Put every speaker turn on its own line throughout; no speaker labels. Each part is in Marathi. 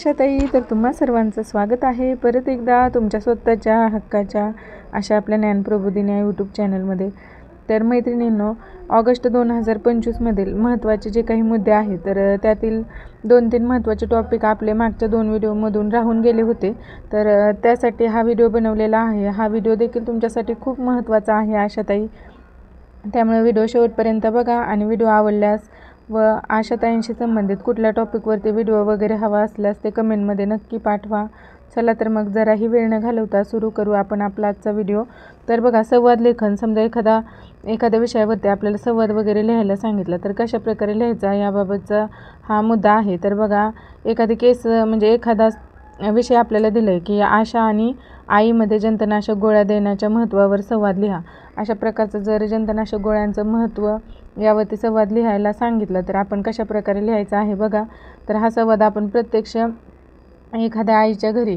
आशाताई, तर तुम्हा सर्वांचं स्वागत आहे परत एकदा तुमच्या स्वतःच्या हक्काच्या अशा आपल्या ज्ञानप्रबोधिनी या यूट्यूब चॅनलमध्ये. तर मैत्रिणींनो, ऑगस्ट 2025मधील महत्त्वाचे जे काही मुद्दे आहेत तर त्यातील 2-3 महत्त्वाचे टॉपिक आपले मागच्या 2 व्हिडिओमधून राहून गेले होते. तर त्यासाठी हा व्हिडिओ बनवलेला आहे. हा व्हिडिओ देखील तुमच्यासाठी खूप महत्त्वाचा आहे आशाताई, त्यामुळे व्हिडिओ शेवटपर्यंत बघा. आणि व्हिडिओ आवडल्यास व आशाताईंशी संबंधित कुठल्या टॉपिकवरती व्हिडिओ वगैरे हवा असल्यास ते कमेंटमध्ये नक्की पाठवा. चला तर मग जराही वेळ न घालवता सुरू करू आपण आपला आजचा व्हिडिओ. तर बघा, संवाद लेखन. समजा एखाद्या विषयावरती आपल्याला संवाद वगैरे लिहायला सांगितलं तर कशा प्रकारे लिहायचा याबाबतचा हा मुद्दा आहे. तर बघा, एखादी केस म्हणजे एखादा विषय आपल्याला दिला आहे की आशा आणि आईमध्ये जंतनाशक गोळ्या देण्याच्या महत्त्वावर संवाद लिहा. अशा प्रकारचं जर जंतनाशक गोळ्यांचं महत्त्व यावरती संवाद लिहायला सांगितलं तर आपण कशा प्रकारे लिहायचं आहे बघा. तर हा संवाद आपण प्रत्यक्ष एखाद्या आईच्या घरी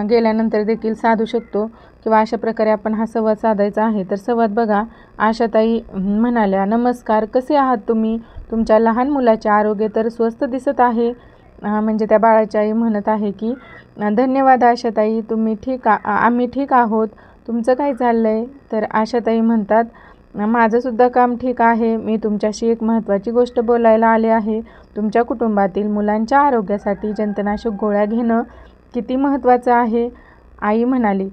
गेल्यानंतर देखील साधू शकतो किंवा अशा प्रकारे आपण हा संवाद साधायचा आहे. तर संवाद बघा, आशाताई म्हणाल्या, नमस्कार, कसे आहात तुम्ही? तुमच्या लहान मुलाचे आरोग्य तर स्वस्थ दिसत आहे. म्हणजे त्या बाळाची आई म्हणत आहे की धन्यवाद आशाताई, आम्ही ठीक आहोत. तुमचं काय चाललं आहे? तर आशाताई म्हणतात, माझंसुद्धा काम ठीक आहे. मी तुमच्याशी एक महत्त्वाची गोष्ट बोलायला आले आहे. तुमच्या कुटुंबातील मुलांच्या आरोग्यासाठी जंतनाशक गोळ्या घेणं किती महत्त्वाचं आहे. आई म्हणाली,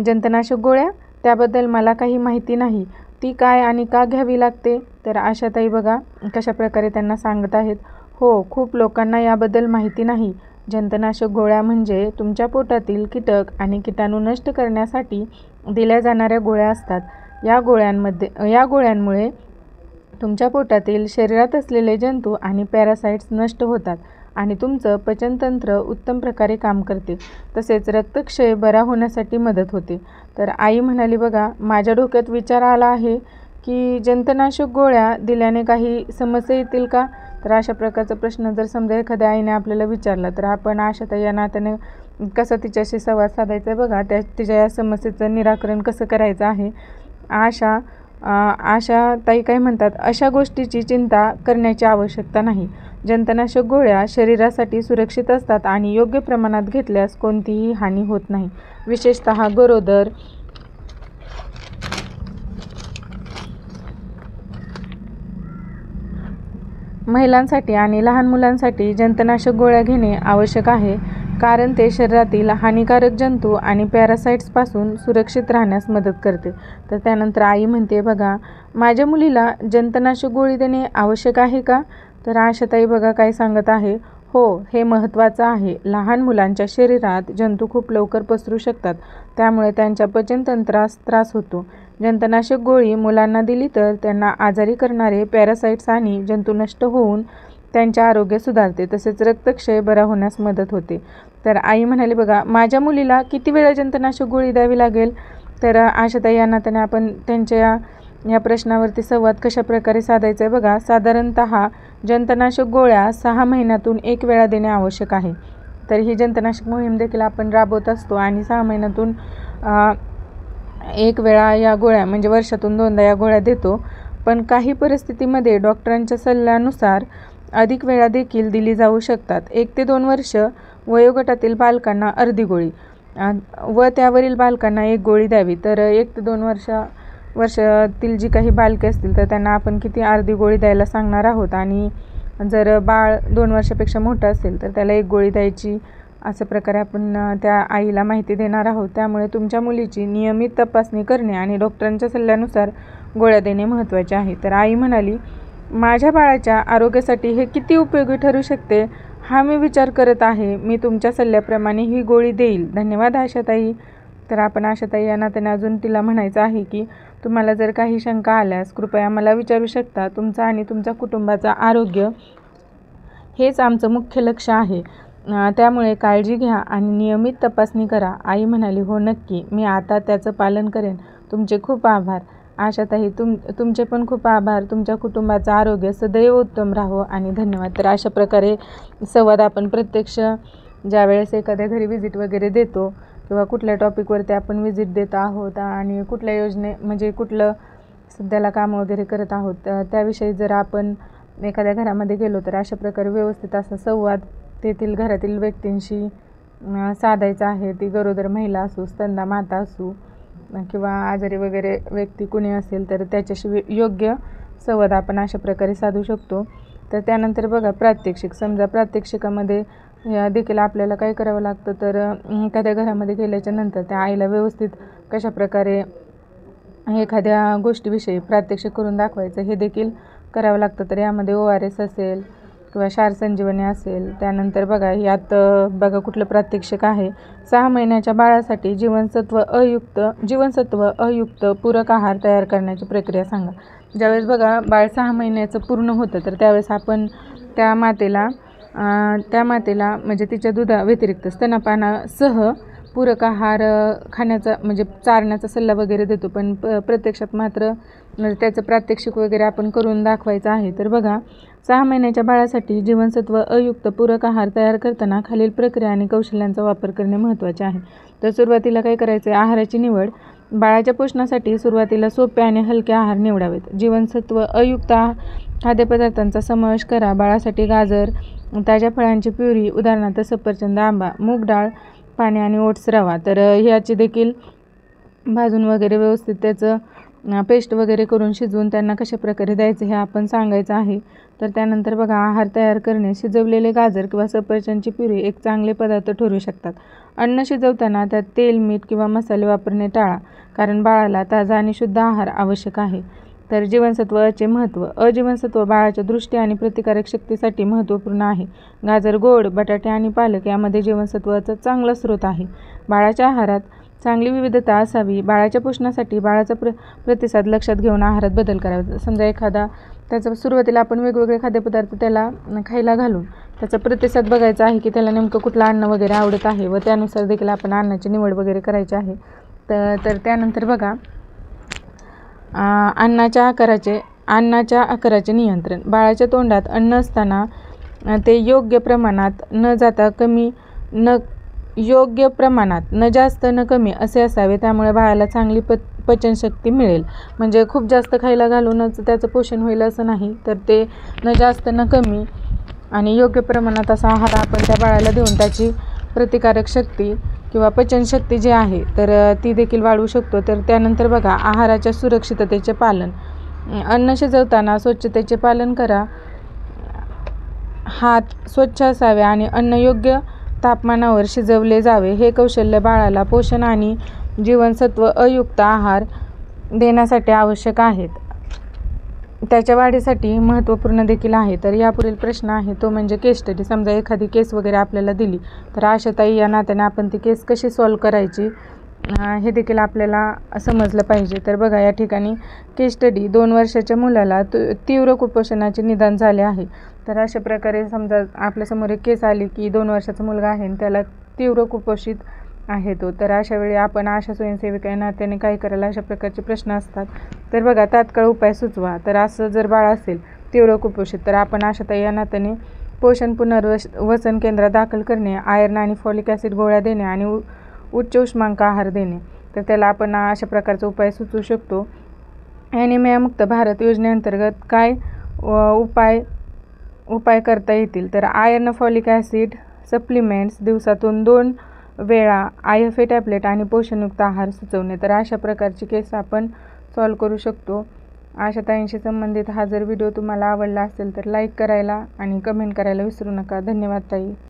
जंतनाशक गोळ्या? त्याबद्दल मला काही माहिती नाही. ती काय आणि का घ्यावी लागते? तर आशाताई बघा कशा प्रकारे त्यांना सांगत आहेत. हो, खूप लोकांना याबद्दल माहिती नाही. जंतनाशक गोळ्या म्हणजे तुमच्या पोटातील कीटक आणि किटाणू नष्ट करण्यासाठी दिल्या जाणाऱ्या गोळ्या असतात. या गोळ्यांमुळे तुमच्या पोटातील शरीरात असलेले जंतू आणि पॅरासाइट्स नष्ट होतात आणि तुमचं पचनतंत्र उत्तम प्रकारे काम करते. तसेच रक्तक्षय बरा होण्यासाठी मदत होते. तर आई म्हणाली, बघा, माझ्या डोक्यात विचार आला आहे की जंतनाशक गोळ्या दिल्याने काही समस्या येतील का? तर अशा प्रकारचा प्रश्न जर समजा एखाद्या आईने आपल्याला विचारला तर आपण आशाताई या नात्याने कसं तिच्याशी संवाद साधायचा आहे बघा. तिच्या या समस्येचं निराकरण कसं करायचं आहे. आशाताई काय म्हणतात, अशा गोष्टीची चिंता करण्याची आवश्यकता नाही. जंतनाशक गोळ्या शरीरासाठी सुरक्षित असतात आणि योग्य प्रमाणात घेतल्यास कोणतीही हानी होत नाही. विशेषतः गरोदर महिलांसाठी आणि लहान मुलांसाठी जंतनाशक गोळ्या घेणे आवश्यक आहे, कारण ते शरीरातील हानिकारक जंतू आणि पॅरासाइट्सपासून सुरक्षित राहण्यास मदत करते. तर त्यानंतर आई म्हणते, बघा, माझ्या मुलीला जंतनाशक गोळी देणे आवश्यक आहे का? तर आशाताई बघा काय सांगत आहे. हो, हे महत्त्वाचं आहे. लहान मुलांच्या शरीरात जंतू खूप लवकर पसरू शकतात, त्यामुळे त्यांच्या पचनतंत्रास त्रास होतो. जंतनाशक गोळी मुलांना दिली तर त्यांना आजारी करणारे पॅरासाइट्स आणि जंतू नष्ट होऊन त्यांचे आरोग्य सुधारते. तसेच रक्तक्षय बरा होण्यास मदत होते. तर आई म्हणाली, बघा, माझ्या मुलीला किती वेळा जंतनाशक गोळी द्यावी लागेल? तर आशाताई या नात्याने आपण त्यांच्या या प्रश्नावरती संवाद कशा प्रकारे साधायचा आहे बघा. साधारणतः जंतनाशक गोळ्या 6 महिन्यातून 1 वेळा देणे आवश्यक आहे. तर ही जंतनाशक मोहीम देखील आपण राबवत असतो आणि 6 महिन्यातून 1 वेळा या गोळ्या म्हणजे वर्षातून 2दा या गोळ्या देतो. पण काही परिस्थितीमध्ये डॉक्टरांच्या सल्ल्यानुसार अधिक वेळा देखील दिली जाऊ शकतात. 1 ते 2 वर्ष वयोगटातील बालकांना अर्धी गोळी व त्यावरील बालकांना 1 गोळी द्यावी. तर 1 ते 2 वर्षातील जी काही बालके असतील तर त्यांना आपण किती अर्धी गोळी द्यायला सांगणार आहोत. आणि जर बाळ 2 वर्षापेक्षा मोठं असेल तर त्याला 1 गोळी द्यायची, अशा प्रकारे आपण त्या आईला माहिती देणार आहोत. त्यामुळे तुमच्या मुलीची नियमित तपासणी करणे आणि डॉक्टरांच्या सल्ल्यानुसार गोळ्या देणे महत्त्वाचे आहे. तर आई म्हणाली, माझ्या बाळाच्या आरोग्यासाठी हे किती उपयोगी ठरू शकते हा मी विचार करत आहे. मी तुमच्या सल्ल्याप्रमाणे ही गोळी देईल. धन्यवाद आशाताई. तर आपण आशाताई या नात्याने अजून तिला म्हणायचं आहे की तुम्हाला जर काही शंका आल्यास कृपया मला विचारू शकता. तुमचं आणि तुमच्या कुटुंबाचं आरोग्य हेच आमचं मुख्य लक्ष आहे. त्यामुळे काळजी घ्या आणि नियमित तपासणी करा. आई म्हणाली, हो नक्की, मी आता त्याचं पालन करेन. तुमचे खूप आभार आशाताई. तुमचे पण खूप आभार. तुमच्या कुटुंबाचं आरोग्य सदैव उत्तम राहो आणि धन्यवाद. तर अशा प्रकारे संवाद आपण प्रत्यक्ष ज्यावेळेस एखाद्या घरी व्हिजिट वगैरे देतो किंवा कुठल्या टॉपिकवरती आपण व्हिजिट देत आहोत आणि कुठल्या म्हणजे कुठलं सध्याला काम वगैरे करत आहोत त्याविषयी जर आपण एखाद्या घरामध्ये गेलो तर अशा प्रकारे व्यवस्थित असा संवाद तेथील घरातील व्यक्तींशी साधायचं आहे. ती गरोदर महिला असो, स्तनदा माता असो किंवा आजारी वगैरे व्यक्ती कुणी असेल तर त्याच्याशी योग्य संवाद आपण अशा प्रकारे साधू शकतो. तर त्यानंतर बघा प्रात्यक्षिक. समजा प्रात्यक्षिकामध्ये देखील आपल्याला काय करावं लागतं, तर एखाद्या घरामध्ये गेल्याच्या नंतर त्या आईला व्यवस्थित कशाप्रकारे एखाद्या गोष्टीविषयी प्रात्यक्षिक करून दाखवायचं हे देखील करावं लागतं. तर यामध्ये ORS असेल किंवा क्षार संजीवनी असेल. त्यानंतर बघा यात बघा कुठलं प्रात्यक्षिक आहे. 6 महिन्याच्या बाळासाठी जीवनसत्व अयुक्त पूरक आहार तयार करण्याची प्रक्रिया सांगा. ज्यावेळेस बघा बाळ 6 महिन्याचं पूर्ण होतं तर त्यावेळेस आपण त्या मातेला म्हणजे तिच्या दुधा व्यतिरिक्त स्तनपानासह पूरक आहार खाण्याचा म्हणजे चारण्याचा सल्ला वगैरे देतो. पण प्रत्यक्षात मात्र म्हणजे त्याचं प्रात्यक्षिक वगैरे आपण करून दाखवायचं आहे. तर बघा 6 महिन्याच्या बाळासाठी जीवनसत्व अयुक्त पूरक आहार तयार करताना खालील प्रक्रिया आणि कौशल्यांचा वापर करणे महत्त्वाचे आहे. तर सुरुवातीला काय करायचं आहे, आहाराची निवड. बाळाच्या पोषणासाठी सुरुवातीला सोपे आणि हलके आहार निवडावेत. जीवनसत्व अयुक्त खाद्यपदार्थांचा समावेश करा. बाळासाठी गाजर, ताज्या फळांची प्युरी उदाहरणार्थ सफरचंद, आंबा, मूग डाळ, पाणी आणि ओट्स रवा. तर ह्याची देखील भाजून वगैरे व्यवस्थित त्याचं पेस्ट वगैरे करून शिजवून त्यांना कशाप्रकारे द्यायचं हे आपण सांगायचं आहे. तर त्यानंतर बघा आहार तयार करणे. शिजवलेले गाजर किंवा सफरचंदची प्युरी एक चांगले पदार्थ ठरू शकतात. अन्न शिजवताना त्यात तेल, मीठ किंवा मसाले वापरणे टाळा, कारण बाळाला ताजा आणि शुद्ध आहार आवश्यक आहे. तर जीवनसत्वाचे महत्त्व. अजीवनसत्व बाळाच्या दृष्टी आणि प्रतिकारक शक्तीसाठी महत्त्वपूर्ण आहे. गाजर, गोड, बटाटे आणि पालक यामध्ये जीवनसत्वाचा चांगला स्रोत आहे. बाळाच्या आहारात चांगली विविधता असावी. बाळाच्या पोषणासाठी बाळाचा प्रतिसाद लक्षात घेऊन आहारात बदल करावा. समजा एखादा त्याचा सुरुवातीला आपण वेगवेगळे खाद्यपदार्थ त्याला खायला घालून त्याचा प्रतिसाद बघायचा आहे की त्याला नेमकं कुठलं अन्न वगैरे आवडत आहे व त्यानुसार देखील आपण अन्नाची निवड वगैरे करायची आहे. तर त्यानंतर बघा अन्नाच्या आकाराचे नियंत्रण. बाळाच्या तोंडात अन्न असताना ते योग्य प्रमाणात न जास्त न कमी असे असावे. त्यामुळे बाळाला चांगली पचनशक्ती मिळेल. म्हणजे खूप जास्त खायला घालूनच त्याचं पोषण होईल असं नाही, तर ते न जास्त न कमी आणि योग्य प्रमाणात असा आहार आपण त्या बाळाला देऊन त्याची प्रतिकारक शक्ती किंवा पचनशक्ती जी आहे तर ती देखील वाढवू शकतो. तर त्यानंतर बघा आहाराच्या सुरक्षिततेचे पालन. अन्न शिजवताना स्वच्छतेचे पालन करा. हात स्वच्छ असावे आणि अन्न योग्य तापमानावर शिजवले जावे. हे कौशल्य बाळाला पोषण आणि जीवनसत्व अयुक्त आहार देण्यासाठी आवश्यक आहेत. त्याच्या वाढीसाठी महत्त्वपूर्ण देखील आहे. तर यापुढील प्रश्न आहे तो म्हणजे केस स्टडी. समजा एखादी केस वगैरे आपल्याला दिली तर आशाताई या नात्याने आपण ती केस कशी सॉल्व करायची हे देखील आपल्याला समजलं पाहिजे. तर बघा या ठिकाणी केस स्टडी. 2 वर्षाच्या मुलाला तीव्र कुपोषणाचे निदान झाले आहे. तर अशा प्रकारे समजा आपल्यासमोर एक केस आली की 2 वर्षाचा मुलगा आहे आणि त्याला तीव्र कुपोषित आहे तो. तर अशा वेळी आपण आशा स्वयंसेविका या नात्याने काय करायला, अशा प्रकारचे प्रश्न असतात. तर बघा तात्काळ उपाय सुचवा. तर असं जर बाळ असेल तीव्र कुपोषित तर आपण आशाताई या नात्याने पोषण पुनर्वसन केंद्रात दाखल करणे, आयर्न आणि फॉलिक ॲसिड गोळ्या देणे आणि उच्च उष्मांक आहार देणे. तर त्याला आपण अशा प्रकारचा उपाय सुचवू शकतो. ॲनिमिया मुक्त भारत योजनेअंतर्गत काय उपाय करता येतील, तर आयर्न, फॉलिक ॲसिड सप्लिमेंट्स, दिवसातून 2 वेळा IFA टॅब्लेट आणि पोषणयुक्त आहार सुचवणे. तर अशा प्रकारची केस आपण सॉल्व करू शकतो. आशाताईंशी संबंधित हा जर व्हिडिओ तुम्हाला आवडला असेल तर लाईक करायला आणि कमेंट करायला विसरू नका. धन्यवाद ताई.